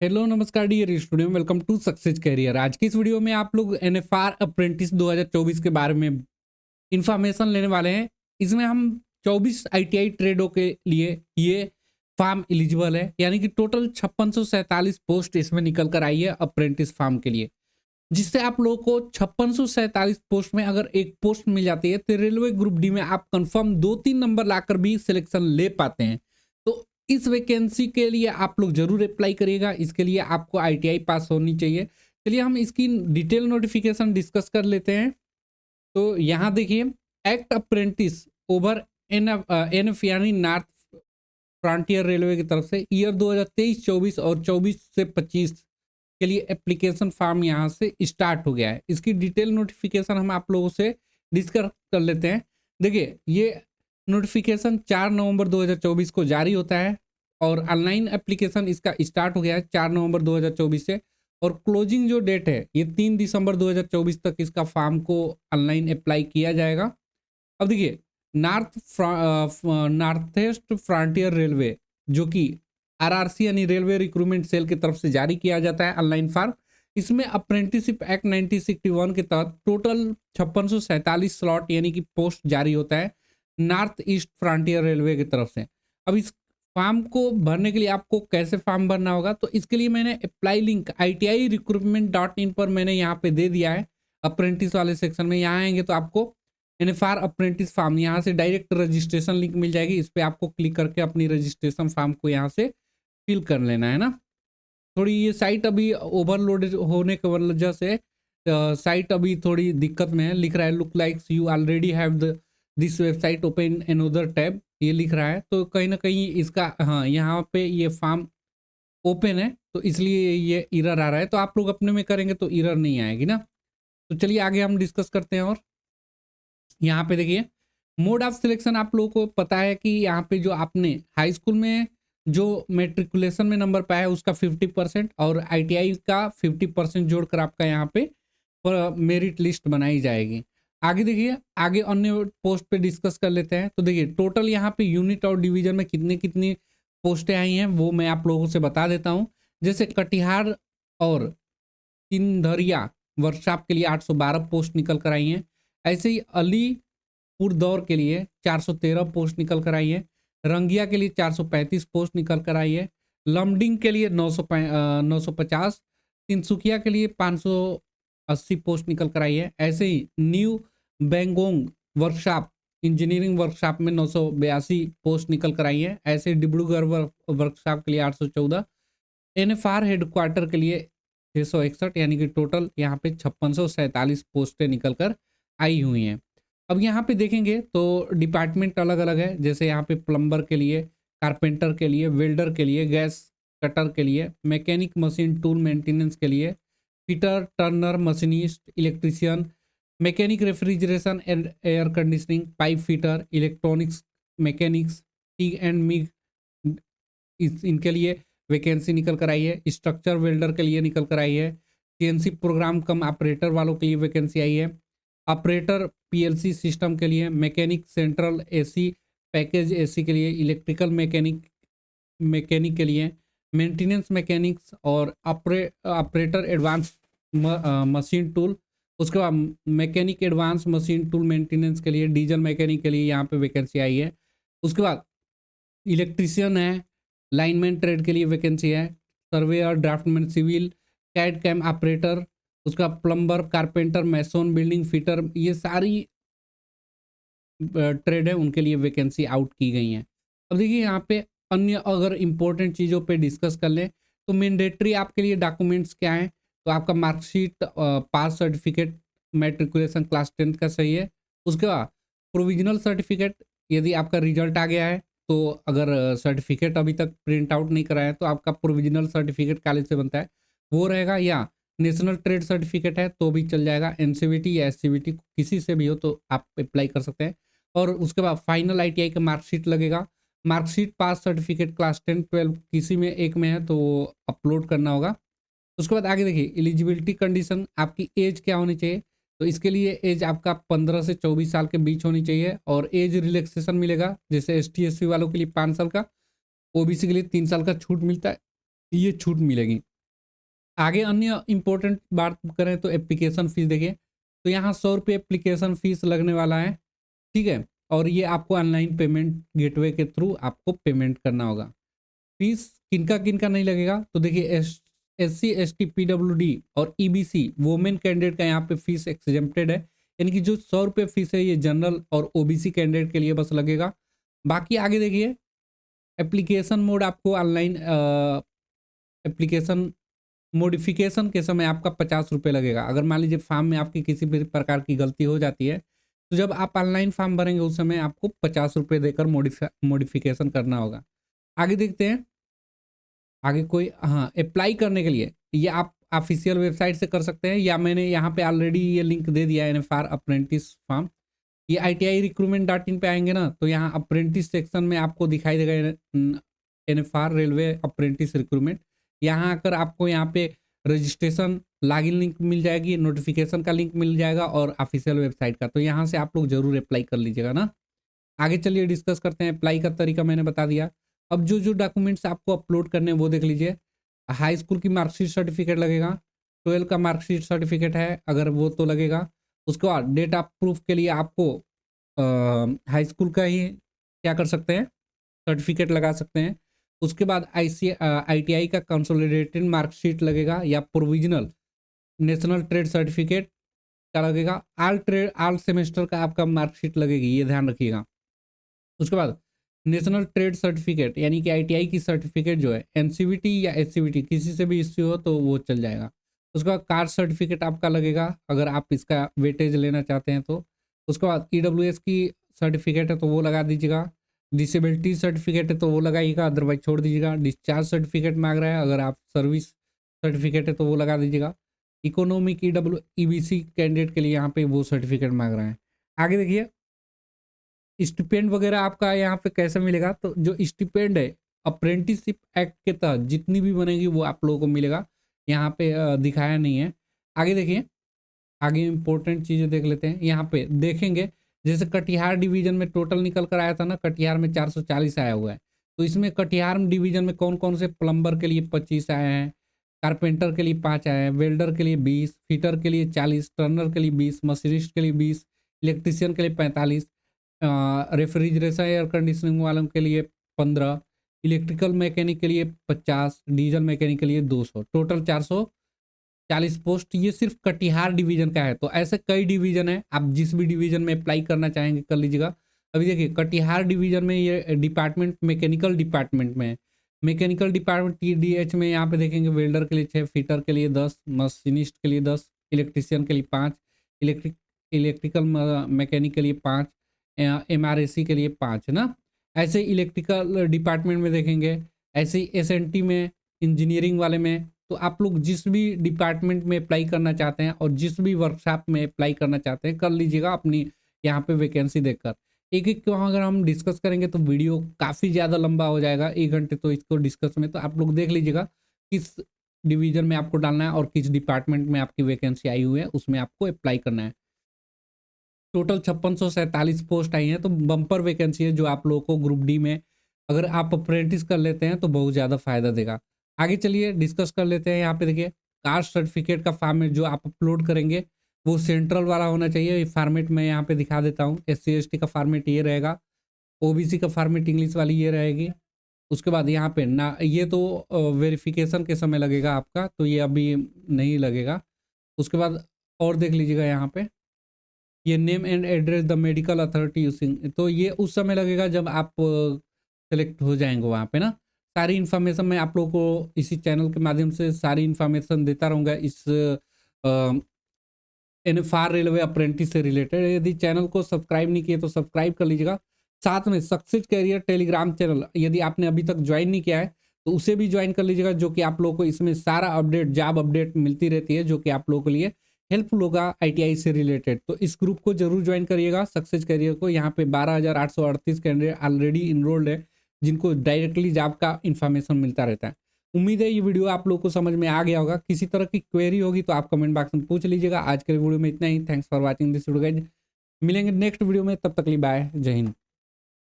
Hello नमस्कार dear student, welcome to success career. आज की इस वीडियो में आप लोग एनएफआर अप्रेंटिस 2024 के बारे में इंफॉर्मेशन लेने वाले हैं। इसमें हम 24 आईटीआई ट्रेडों के लिए ये फार्म एलिजिबल है, यानी कि टोटल 5647 पोस्ट इसमें निकल कर आई है अप्रेंटिस फार्म के लिए, जिससे आप लोगों को 5647 पोस्ट में अगर एक पोस्ट मिल जाती है तो रेलवे ग्रुप डी में आप कंफर्म 2-3 नंबर लाकर भी सिलेक्शन ले पाते हैं। तो इस वैकेंसी के लिए आप लोग जरूर अप्लाई करिएगा। इसके लिए आपको आईटीआई पास होनी चाहिए। चलिए हम इसकी डिटेल नोटिफिकेशन डिस्कस कर लेते हैं। तो यहाँ देखिए, एक्ट अप्रेंटिस ओवर एनएफ यानी नॉर्थ फ्रंटियर रेलवे की तरफ से ईयर 2023-24 और 24 से 25 के लिए एप्लीकेशन फॉर्म यहाँ से स्टार्ट हो गया है। इसकी डिटेल नोटिफिकेशन हम आप लोगों से डिस्कस कर लेते हैं। देखिए, ये नोटिफिकेशन 4 नवंबर 2024 को जारी होता है और ऑनलाइन एप्लीकेशन इसका स्टार्ट हो गया है 4 नवंबर 2024 से, और क्लोजिंग जो डेट है ये 3 दिसंबर 2024 तक इसका फॉर्म को ऑनलाइन अप्लाई किया जाएगा। अब देखिए, नॉर्थ ईस्ट फ्रंटियर रेलवे जो कि आरआरसी यानी रेलवे रिक्रूटमेंट सेल की तरफ से जारी किया जाता है ऑनलाइन फॉर्म। इसमें अप्रेंटिसशिप एक्ट 1961 के तहत टोटल 5647 स्लॉट यानी कि पोस्ट जारी होता है नॉर्थ ईस्ट फ्रंटियर रेलवे की तरफ से। अब इस फॉर्म को भरने के लिए आपको कैसे फॉर्म भरना होगा, तो इसके लिए मैंने अप्लाई लिंक ITI-recruitment.in पर मैंने यहाँ पे दे दिया है। अप्रेंटिस वाले सेक्शन में यहाँ आएंगे तो आपको एनएफआर अप्रेंटिस फॉर्म, यहाँ से डायरेक्ट रजिस्ट्रेशन लिंक मिल जाएगी। इस पर आपको क्लिक करके अपनी रजिस्ट्रेशन फॉर्म को यहाँ से फिल कर लेना है ना। थोड़ी ये साइट अभी ओवरलोड होने की वजह से साइट अभी थोड़ी दिक्कत में है। लिख रहा है look likes you already have this website open another tab, ये लिख रहा है। तो कहीं ना कहीं इसका यहाँ पे ये फॉर्म ओपन है तो इसलिए ये एरर आ रहा है। तो आप लोग अपने में करेंगे तो एरर नहीं आएगी ना। तो चलिए आगे हम डिस्कस करते हैं। और यहाँ पे देखिए, मोड ऑफ सिलेक्शन आप लोगों को पता है कि यहाँ पे जो आपने हाई स्कूल में जो मेट्रिकुलेशन में नंबर पाया है उसका 50% और आईटीआई का 50% जोड़कर आपका यहाँ पे मेरिट लिस्ट बनाई जाएगी। आगे देखिए, आगे अन्य पोस्ट पे डिस्कस कर लेते हैं। तो देखिए, टोटल यहाँ पे यूनिट और डिवीजन में कितनी कितनी पोस्टें आई हैं वो मैं आप लोगों से बता देता हूँ। जैसे कटिहार और सिंधरिया वर्कशॉप के लिए 812 पोस्ट निकल कर आई हैं। ऐसे ही अलीपुर दौर के लिए 413 पोस्ट निकल कर आई है। रंगिया के लिए 435 पोस्ट निकल कर आई है। लमडिंग के लिए 950, तिनसुकिया के लिए 580 पोस्ट निकल कर आई है। ऐसे ही न्यू बेंगोंग वर्कशॉप इंजीनियरिंग वर्कशॉप में 982 पोस्ट निकल कर आई है। ऐसे डिब्रूगढ़ वर्कशॉप के लिए 814, एनएफआर हेडक्वार्टर के लिए 661, यानी कि टोटल यहाँ पे 5647 पोस्टें निकल कर आई हुई हैं। अब यहाँ पे देखेंगे तो डिपार्टमेंट अलग अलग है। जैसे यहाँ पे प्लम्बर के लिए, कारपेंटर के लिए, वेल्डर के लिए, गैस कटर के लिए, मैकेनिक मशीन टूल मेंटेनेंस के लिए, fitter Turner machinist, electrician, mechanic refrigeration and air conditioning, pipe fitter, electronics mechanics, T and MiG, इनके लिए वैकेंसी निकल कर आई है। स्ट्रक्चर वेल्डर के लिए निकल कर आई है। सीएनसी प्रोग्राम कम ऑपरेटर वालों के लिए वैकेंसी आई है। ऑपरेटर पीएलसी सिस्टम के लिए, mechanic central AC package AC के लिए, इलेक्ट्रिकल मैकेनिक के लिए, मेंटेनेंस मैकेनिक्स और ऑपरेटर एडवांस मशीन टूल। उसके बाद mechanic advance machine tool maintenance के लिए, डीजल मैकेनिक के लिए यहाँ पे वैकेंसी आई है। उसके बाद इलेक्ट्रीशियन है, लाइनमैन ट्रेड के लिए वैकेंसी है, surveyor, draftsman, civil, CAD CAM operator, उसका plumber, carpenter, mason, building fitter, ये सारी ट्रेड है उनके लिए वैकेंसी आउट की गई हैं। अब देखिए, यहाँ पे अन्य अगर इंपॉर्टेंट चीज़ों पे डिस्कस कर लें तो मैंडेटरी आपके लिए डॉक्यूमेंट्स क्या हैं। तो आपका मार्कशीट, पास सर्टिफिकेट, मैट्रिकुलेशन क्लास 10 का सही है। उसके बाद प्रोविजनल सर्टिफिकेट, यदि आपका रिजल्ट आ गया है तो अगर सर्टिफिकेट अभी तक प्रिंट आउट नहीं कराया है तो आपका प्रोविजनल सर्टिफिकेट कॉलेज से बनता है वो रहेगा, या नेशनल ट्रेड सर्टिफिकेट है तो भी चल जाएगा। एनसीवीटी या एससीवीटी किसी से भी हो तो आप अप्लाई कर सकते हैं। और उसके बाद फाइनल आईटीआई का मार्कशीट लगेगा। मार्कशीट, पास सर्टिफिकेट क्लास 10 12 किसी में एक में है तो अपलोड करना होगा। उसके बाद आगे देखिए, एलिजिबिलिटी कंडीशन, आपकी एज क्या होनी चाहिए। तो इसके लिए एज आपका 15 से 24 साल के बीच होनी चाहिए और एज रिलैक्सेशन मिलेगा। जैसे ST SC वालों के लिए 5 साल का, ओबीसी के लिए 3 साल का छूट मिलता है, ये छूट मिलेगी। आगे अन्य इम्पोर्टेंट बात करें तो एप्लीकेशन फीस देखिए, तो यहाँ 100 रुपये एप्लीकेशन फीस लगने वाला है, ठीक है। और ये आपको ऑनलाइन पेमेंट गेटवे के थ्रू आपको पेमेंट करना होगा। फीस किनका किनका नहीं लगेगा, तो देखिए SC ST PWD और EBC वोमेन कैंडिडेट का यहाँ पे फीस एक्सेम्प्टेड है, यानी कि जो 100 रुपये फीस है ये जनरल और OBC कैंडिडेट के लिए बस लगेगा। बाकी आगे देखिए, एप्लीकेशन मोड आपको ऑनलाइन एप्लीकेशन मॉडिफिकेशन के समय आपका 50 रुपये लगेगा। अगर मान लीजिए फॉर्म में आपकी किसी भी प्रकार की गलती हो जाती है, तो जब आप ऑनलाइन फॉर्म भरेंगे उस समय आपको 50 रुपये देकर मॉडिफिकेशन करना होगा। आगे देखते हैं, आगे कोई हाँ अप्लाई करने के लिए ये आप ऑफिशियल वेबसाइट से कर सकते हैं, या मैंने यहाँ पे ऑलरेडी ये लिंक दे दिया है NFR अप्रेंटिस फॉर्म। ये ITI recruitment.in पे आएंगे ना, तो यहाँ अप्रेंटिस सेक्शन में आपको दिखाई देगा NFR रेलवे अप्रेंटिस रिक्रूटमेंट। यहाँ आकर आपको यहाँ पे रजिस्ट्रेशन लॉगिन लिंक मिल जाएगी, नोटिफिकेशन का लिंक मिल जाएगा और ऑफिशियल वेबसाइट का, तो यहाँ से आप लोग जरूर अप्लाई कर लीजिएगा ना। आगे चलिए डिस्कस करते हैं। अप्लाई का तरीका मैंने बता दिया। अब जो जो डॉक्यूमेंट्स आपको अपलोड करने हैं वो देख लीजिए। हाई स्कूल की मार्कशीट सर्टिफिकेट लगेगा, 12 का मार्कशीट सर्टिफिकेट है अगर वो तो लगेगा। उसके बाद डेट ऑफ प्रूफ के लिए आपको हाई स्कूल का ही क्या कर सकते हैं, सर्टिफिकेट लगा सकते हैं। उसके बाद ITI का कंसोलिडेटेड मार्कशीट लगेगा या प्रोविजनल नेशनल ट्रेड सर्टिफिकेट का लगेगा। ऑल सेमेस्टर का आपका मार्कशीट लगेगी, ये ध्यान रखिएगा। उसके बाद नेशनल ट्रेड सर्टिफिकेट यानी कि ITI की सर्टिफिकेट जो है NCVT या SCVT किसी से भी इश्यू हो तो वो चल जाएगा। उसके बाद कास्ट सर्टिफिकेट आपका लगेगा अगर आप इसका वेटेज लेना चाहते हैं तो। उसके बाद EWS की सर्टिफिकेट है तो वो लगा दीजिएगा। डिसेबिलिटी सर्टिफिकेट है तो वो लगाइएगा, अदरवाइज छोड़ दीजिएगा। डिस्चार्ज सर्टिफिकेट मांग रहा है, अगर आप सर्विस सर्टिफिकेट है तो वो लगा दीजिएगा। इकोनॉमिक EBC कैंडिडेट के लिए यहाँ पे वो सर्टिफिकेट मांग रहा है। आगे देखिए, स्टिपेंड वगैरह आपका यहाँ पे कैसे मिलेगा, तो जो स्टिपेंड है अप्रेंटिसशिप एक्ट के तहत जितनी भी बनेगी वो आप लोगों को मिलेगा, यहाँ पे दिखाया नहीं है। आगे देखिए, आगे इंपॉर्टेंट चीज़ें देख लेते हैं। यहाँ पे देखेंगे जैसे कटिहार डिवीजन में टोटल निकल कर आया था ना, कटिहार में 440 आया हुआ है। तो इसमें कटिहार डिवीजन में कौन कौन से प्लम्बर के लिए 25 आए हैं, कारपेंटर के लिए 5 आए हैं, वेल्डर के लिए 20, फिटर के लिए 40, टर्नर के लिए 20, मशीनिस्ट के लिए 20, इलेक्ट्रीशियन के लिए 45, रेफ्रिजरेशन एयर कंडीशनिंग वालों के लिए 15, इलेक्ट्रिकल मैकेनिक के लिए 50, डीजल मैकेनिक के लिए 200, टोटल 440 पोस्ट। ये सिर्फ कटिहार डिवीजन का है। तो ऐसे कई डिवीजन है, आप जिस भी डिवीजन में अप्लाई करना चाहेंगे कर लीजिएगा। अभी देखिए कटिहार डिवीजन में ये डिपार्टमेंट मैकेनिकल डिपार्टमेंट में है। मैकेनिकल डिपार्टमेंट TDH में यहाँ पे देखेंगे वेल्डर के लिए 6, फिटर के लिए 10, मशीनिस्ट के लिए 10, इलेक्ट्रीशियन के लिए 5, इलेक्ट्रिकल मैकेनिक के लिए 5, MRAC के लिए 5 है ना। ऐसे इलेक्ट्रिकल डिपार्टमेंट में देखेंगे, ऐसे SNT में, इंजीनियरिंग वाले में। तो आप लोग जिस भी डिपार्टमेंट में अप्लाई करना चाहते हैं और जिस भी वर्कशॉप में अप्लाई करना चाहते हैं कर लीजिएगा अपनी यहाँ पे वैकेंसी देखकर। एक एक को अगर हम डिस्कस करेंगे तो वीडियो काफ़ी ज़्यादा लंबा हो जाएगा, 1 घंटे तो इसको डिस्कस में। तो आप लोग देख लीजिएगा किस डिवीजन में आपको डालना है और किस डिपार्टमेंट में आपकी वैकेंसी आई हुई है उसमें आपको अप्लाई करना है। टोटल 5647 पोस्ट आई हैं, तो बम्पर वैकेंसी है जो आप लोगों को ग्रुप डी में अगर आप अप्रेंटिस कर लेते हैं तो बहुत ज़्यादा फायदा देगा। आगे चलिए डिस्कस कर लेते हैं। यहाँ पे देखिए कास्ट सर्टिफिकेट का फॉर्मेट जो आप अपलोड करेंगे वो सेंट्रल वाला होना चाहिए। ये फॉर्मेट मैं यहाँ पे दिखा देता हूँ। SC ST का फॉर्मेट ये रहेगा, OBC का फॉर्मेट इंग्लिश वाली ये रहेगी। उसके बाद यहाँ पे ना ये तो वेरिफिकेशन के समय लगेगा आपका, तो ये अभी नहीं लगेगा। उसके बाद और देख लीजिएगा यहाँ पे ये name and address the medical authority using, तो ये उस समय लगेगा जब आप सेलेक्ट हो जाएंगे वहाँ पे ना। सारी इन्फॉर्मेशन मैं आप लोगों को इसी चैनल के माध्यम से सारी इन्फॉर्मेशन देता रहूँगा इस NFR रेलवे अप्रेंटिस से रिलेटेड। यदि चैनल को सब्सक्राइब नहीं किए तो सब्सक्राइब कर लीजिएगा। साथ में सक्सेस कैरियर टेलीग्राम चैनल यदि आपने अभी तक ज्वाइन नहीं किया है तो उसे भी ज्वाइन कर लीजिएगा, जो कि आप लोगों को इसमें सारा अपडेट जॉब अपडेट मिलती रहती है, जो कि आप लोगों के लिए हेल्पफुल होगा ITI से रिलेटेड। तो इस ग्रुप को जरूर ज्वाइन करिएगा सक्सेस कैरियर को। यहाँ पे 12,838 कैंडिडेट ऑलरेडी इनरोल्ड है जिनको डायरेक्टली जॉब का इन्फॉर्मेशन मिलता रहता है। उम्मीद है ये वीडियो आप लोगों को समझ में आ गया होगा। किसी तरह की क्वेरी होगी तो आप कमेंट बॉक्स में पूछ लीजिएगा। आज के वीडियो में इतना ही। Thanks for watching this video guys. मिलेंगे नेक्स्ट वीडियो में, तब तक के लिए बाय, जय हिंद।